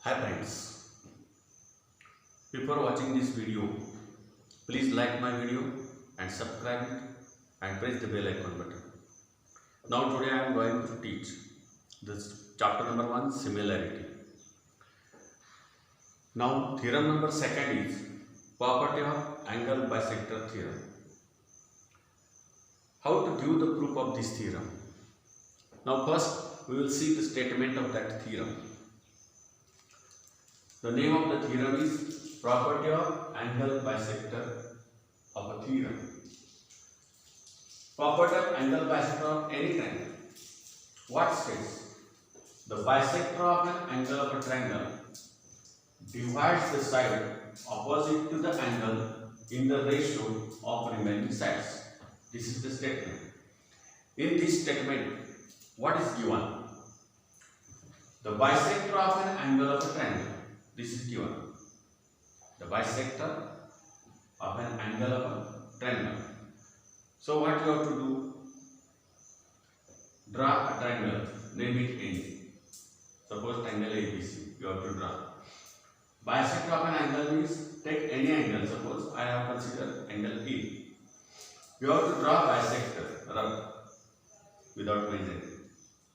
Hi friends, before watching this video, please like my video and subscribe it and press the bell icon button. Now today I am going to teach this chapter number 1, similarity. Now theorem number 2 is property of angle bisector theorem. How to give the proof of this theorem? Now first we will see the statement of that theorem. The name of the theorem is property of angle bisector of a theorem. Property of angle bisector of any triangle. What states? The bisector of an angle of a triangle divides the side opposite to the angle in the ratio of remaining sides. This is the statement. In this statement, what is given? The bisector of an angle of a triangle. This is given. The bisector of an angle of a triangle. So what you have to do? Draw a triangle. Name it any. Suppose triangle ABC. You have to draw. Bisector of an angle means take any angle. Suppose I have considered angle A. You have to draw bisector. Without measuring,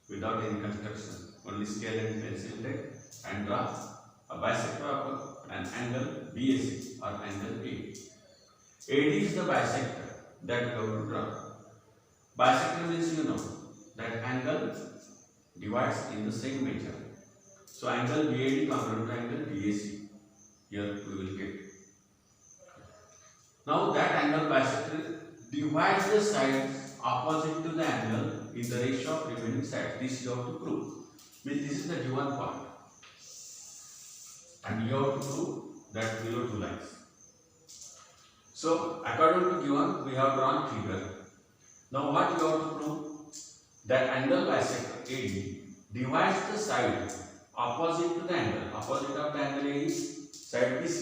without any construction. Only scale and pencil take and draw a bisector of an angle BAC or angle A. AD is the bisector that you have to draw. Bisector means you know that angle divides in the same measure. So angle BAD congruent to angle BAC. Here we will get. Now that angle bisector divides the sides opposite to the angle in the ratio of remaining sides. This you have to prove. Means this is the given part. And you have to prove that below two lines. So according to given, we have drawn figure. Now what you have to prove? That angle bisector AD divides the side opposite to the angle. Opposite of the angle A is side BC.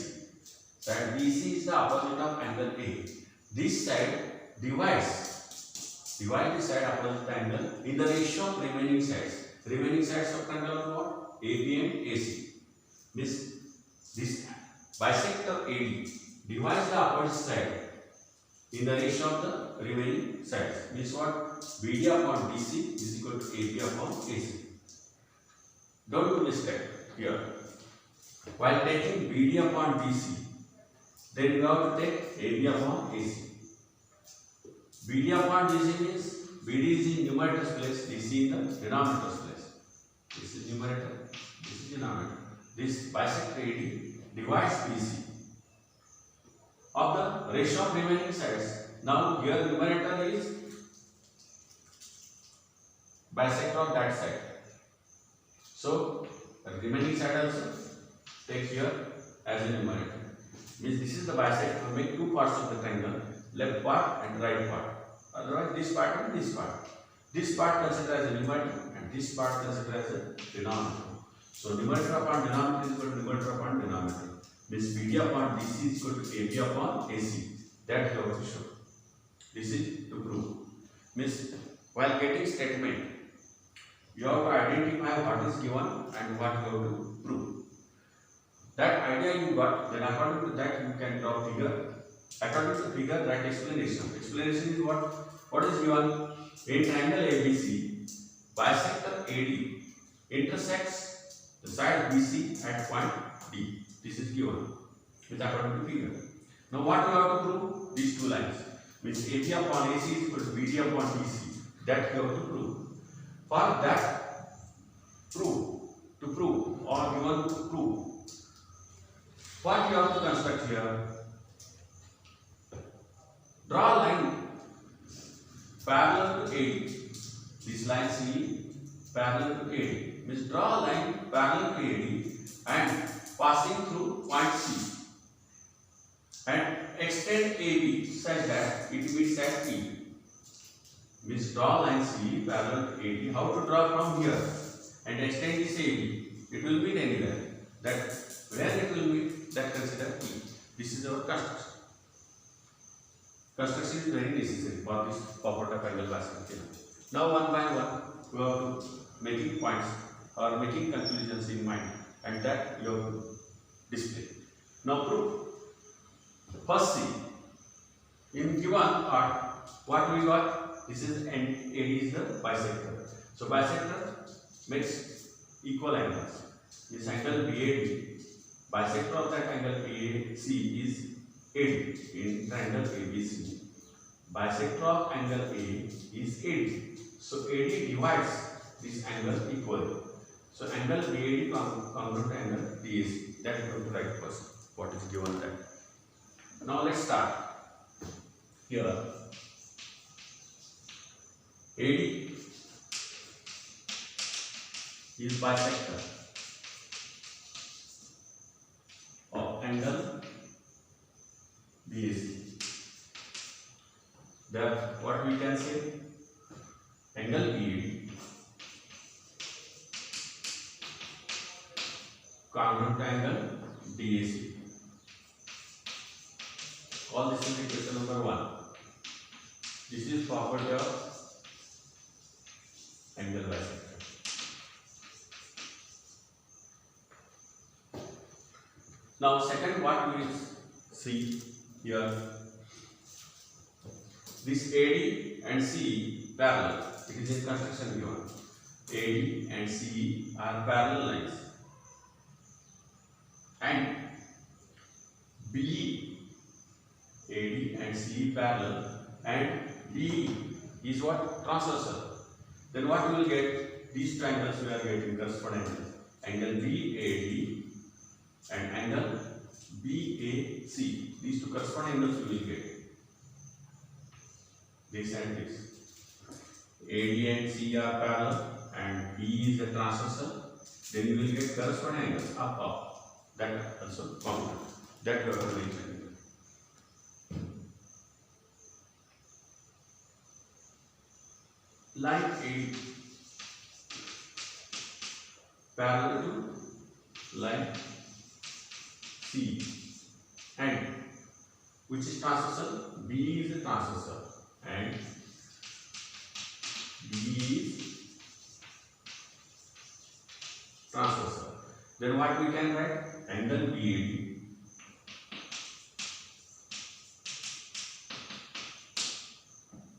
Side BC is the opposite of angle A. This side divide the side opposite the angle in the ratio of remaining sides. Remaining sides of triangle are what? AB and AC. This bisector AD divides the opposite side in the ratio of the remaining sides. Means what? BD upon DC is equal to AB upon AC. Don't do mistake here. While taking BD upon DC, then you have to take AB upon AC. BD upon DC means BD is in numerator's place, DC in the denominator's place. This is numerator, this is denominator. This bisector AD divides BC of the ratio of remaining sides. Now here numerator is bisector of that side. So remaining side also take here as a numerator. Means this is the bisector. Make two parts of the triangle, left part and right part. Otherwise this part and this part. This part considered as a numerator and this part considered as a denominator. So numerator upon denominator is equal to numerator upon denominator. Means BD upon DC is equal to AB upon AC. That you have to show. This is to prove. Means while getting statement, you have to identify what is given and what you have to prove. That idea you got, then according to that you can draw figure. According to the figure, write explanation. Explanation is what? What is given? In triangle ABC, bisector AD intersects the side BC at point D. This is given with according to figure. Now what you have to prove? These two lines. Means AB upon AC is equal to BD upon DC. That you have to prove. For that to prove or you want to prove, what you have to construct here? Draw a line parallel to AD. This line C parallel to AD. Means draw a line parallel to AD and passing through point C. And extend AB such that it meets at E. Means draw line C parallel to AD. How to draw from here and extend this AB? It will meet anywhere. That where it will meet, that consider E. This is our construction. Construction is very necessary for this property of angle bisector. Now one by one we have to making points or making conclusions in mind. and that you have to display. Now proof. First see, in given part, what we got? This is AD is the bisector. So bisector makes equal angles. This angle BAD, bisector of that angle BAC is AD in triangle ABC. Bisector of angle A is AD. So AD divides this angle equally. So angle BAD congruent to angle DAC. That you have to write first. What is given that. Now let's start. Here AD is bisector of angle BAC. That what we can say, angle BAD congruent to angle DAC. Call this is equation number 1. This is property of angle bisector. Now second, what we see here, this AD and CE parallel. It is in construction given. AD and CE are parallel lines, and BE, AD and CE parallel, and BE is what? Transversal. Then what we will get? These triangles we are getting corresponding angles. Angle BAD and angle BAC. These two corresponding angles we will get. This and this. AD and CE are parallel and BE is the transversal. Then you will get corresponding angles up. That also common. That we have to mention. Line AD parallel to line C, and which is transversal? B is a transversal and B is transversal. Then what we can write? Angle BAD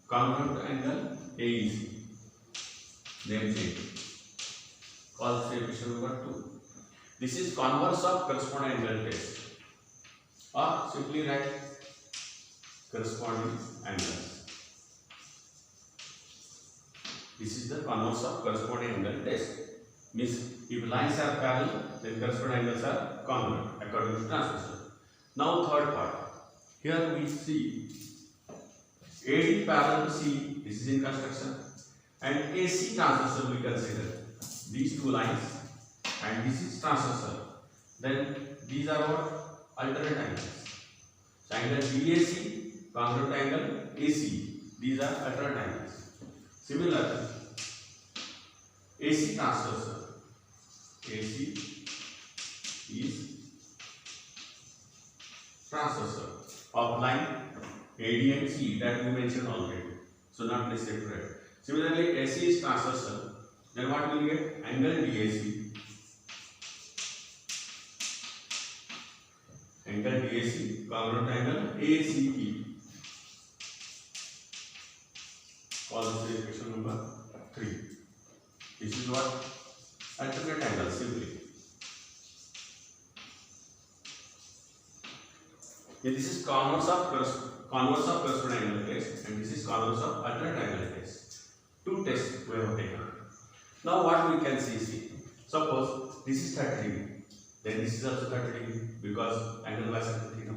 congruent to angle AEC. Name change. Call this equation number 2. This is converse of corresponding angle test, or simply write corresponding angles. This is the converse of corresponding angle test. Means if lines are parallel, then corresponding angles are congruent according to transversal. Now third part. Here we see AD parallel to C. This is in construction, and AC transversal we consider. These two lines, and this is transversal. Then these are what? Alternate angles. So angle BAC congruent to angle AC. These are alternate angles. Similarly, AC transversal. AC is transversal of line AD and C that we mentioned already. So not necessary to write. Similarly, AC is transversal. Then what will we get? Angle DAC. Angle DAC congruent to angle ACE. Call this equation number 3. This is what? Alternate angle simply. Yeah, this is converse of corresponding angle test, and this is converse of alternate angle test. Two tests we have taken. Now what we can see, suppose this is 30 degree, then this is also 30 degree because angle bisector theta.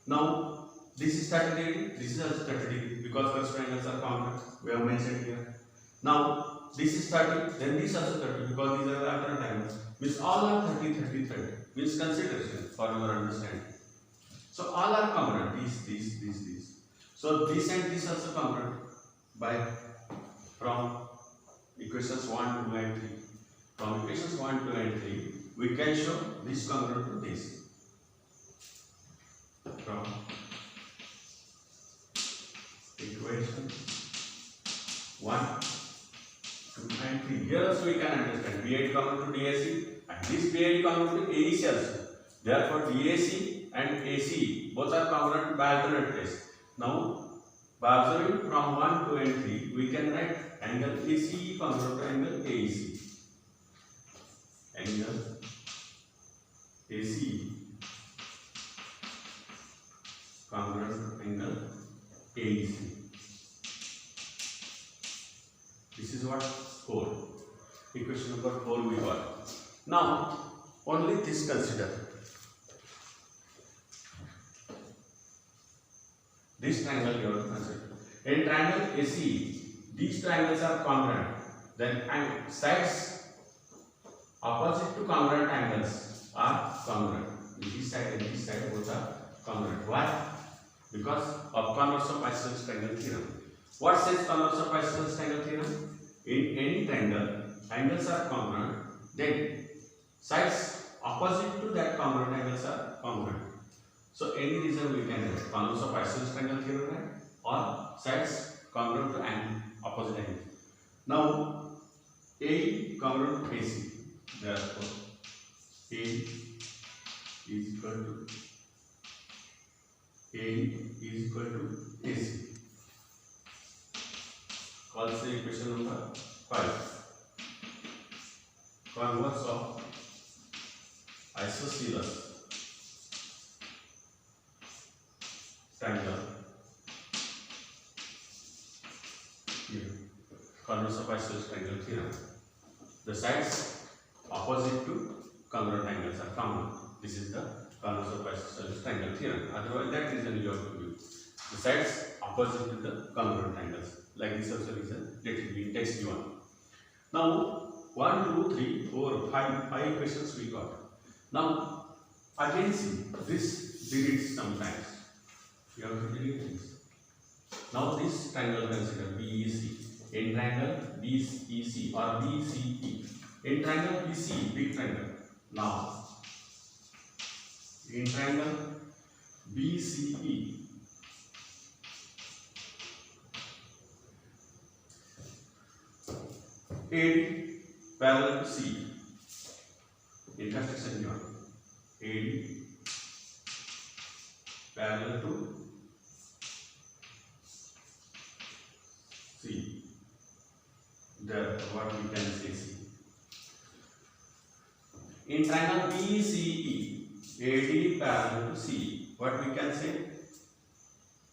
Now this is 30 degree, this is also 30 degree because corresponding angles are congruent. We have mentioned here. Now this is 30, then this also 30 because these are the alternate angles. Means all are 30, 30, 30. Means consideration for your understanding. So all are congruent. These. So this and this also congruent by from equations 1, 2 and 3. From equations 1, 2 and 3, we can show this congruent to this. From equation 1, 2 and 3. Here also we can understand BAD congruent to DAC and this BAD congruent to AEC also. Therefore, DAC and AC both are congruent by alternate place. Now, by observing from 1, 2 and 3, we can write angle ACE congruent to angle AEC. Angle ACE congruent to angle AEC. This is what 4. Equation number 4 we got. Now, only this consider. This triangle you have to consider. In triangle ACE, these triangles are congruent. Then sides opposite to congruent angles are congruent. This side and this side both are congruent. Why? Because of converse of isosceles triangle theorem. What says converse of isosceles triangle theorem? In any triangle, angles are congruent, then sides opposite to that congruent angles are congruent. So any reason we can write converse of isosceles triangle theorem or sides congruent to opposite angles. Now AE congruent to AC. Therefore AE is equal to AC. Calls the equation number 5. Converse of isosceles triangle theorem. Converse of isosceles triangle theorem. The sides opposite to congruent angles are congruent. This is the converse of isosceles triangle theorem. Otherwise, that reason you have to use the sides opposite to the congruent angles. Like this also reason, let it be in text given. Now 1, 2, 3, 4, 5 equations we got. Now again see this deletes sometimes. You have to delete this. Now this triangle consider BEC. In triangle BEC or BCE. In triangle BCE, big triangle. Now in triangle BCE, AD parallel to C. Intersection given. AD parallel to C. There, what we can say C. In triangle BCE, AD parallel to C. What we can say?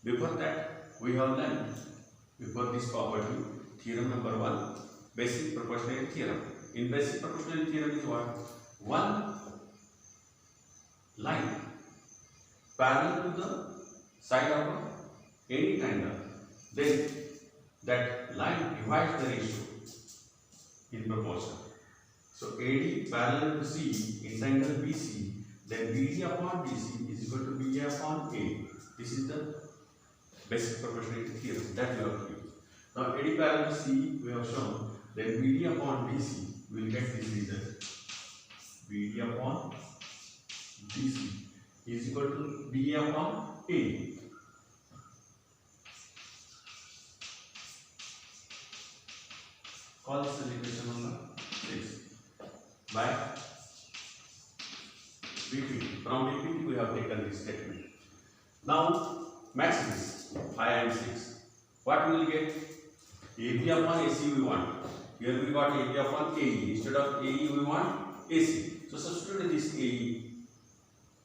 Before that, we have learned before this property, theorem number 1. Basic proportionality theorem. In basic proportionality theorem is what? One line parallel to the side of any triangle, then that line divides the ratio in proportion. So AD parallel to C in triangle BC, then BD upon BC is equal to BA upon A. This is the basic proportionality theorem that we have to use. Now AD parallel to C we have shown. Then BD upon BC will get this result. BD upon BC is equal to BA upon A. Call this the equation number 6. By BPT. From BPT we have taken this statement. Now match this 5 and 6. What we will get? AB upon AC we want. Here we got AB upon AE. Instead of AE we want AC. So substitute this AE.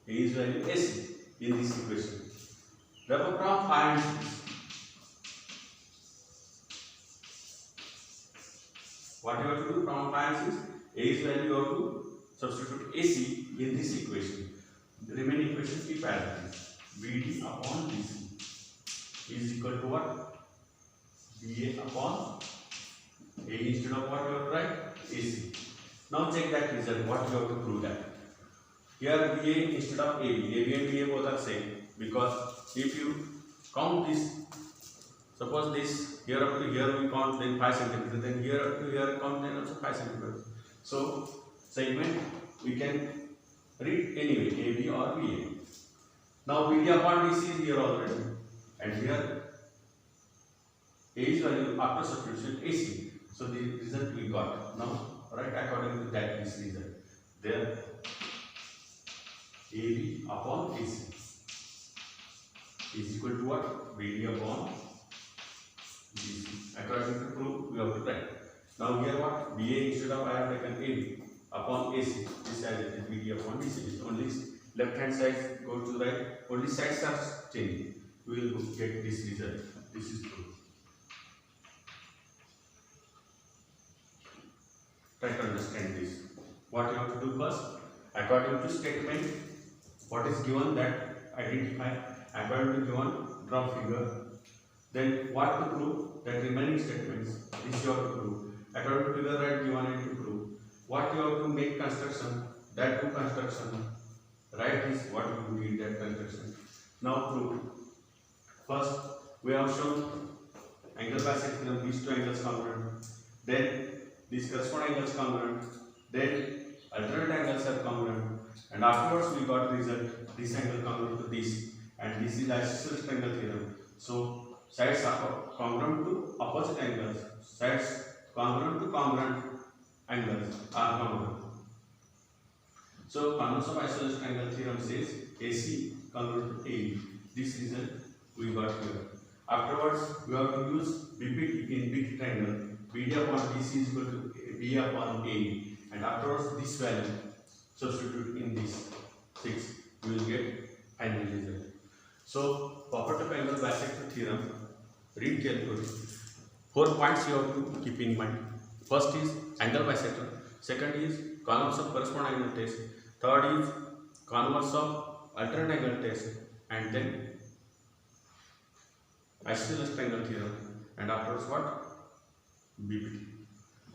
AE's value AC in this equation. Therefore from 5 and 6. What you have to do from 5 and 6? A's value you have to substitute AC in this equation. The remaining equation keep as it is. BD upon BC is equal to what? BA upon A instead of what you have to write? AC. Now check that result, what you have to prove that. Here BA instead of AB, AB and BA both are same, because if you count this, suppose this here up to here we count then 5 cm, then here up to here count then also 5 cm. So segment we can read anyway, AB or BA. Now BD upon BC is here already, and here A's value after substitution AC. So the result we got. Now write according to that this result. Then AB upon AC is equal to what? BD upon BC. According to proof, we have to write. Now here what? BA instead of I have taken AB upon AC. This side is BD upon BC. Only left hand side goes to the right. Only sides are changing. We will get this result. This is true. Try to understand this. What you have to do first? According to statement, what is given, that identify. According to given, draw figure. Then what to prove? That remaining statements. This you have to prove. According to figure, write given and to prove. What you have to make construction? That to construction. Write is what you did that construction. Now prove. First, we have shown angle bisect theorem. These two angles congruent. Then these corresponding angles congruent. Then alternate angles are congruent. And afterwards we got result. This angle congruent to this. And this is isosceles triangle theorem. So sides are congruent to opposite angles. Sides congruent to congruent angles are congruent. So congruence of isosceles triangle theorem says AC congruent to AE. This result we got here. Afterwards we have to use BPT in big triangle. BD upon BC is equal to B upon AE. And afterwards this value substitute in this 6. We will get final result. So property of angle bisector theorem, read carefully. 4 points you have to keep in mind. First is angle bisector. Second is converse of corresponding angle test. Third is converse of alternate angle test. And then isosceles triangle theorem. And afterwards what? BPT.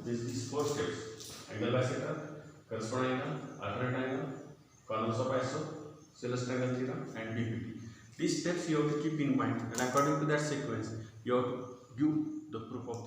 These 4 steps: angle bisector, corresponding angle, alternate angle, converse of isosceles triangle theorem, and BPT. These steps you have to keep in mind, and according to that sequence, you have to give the proof of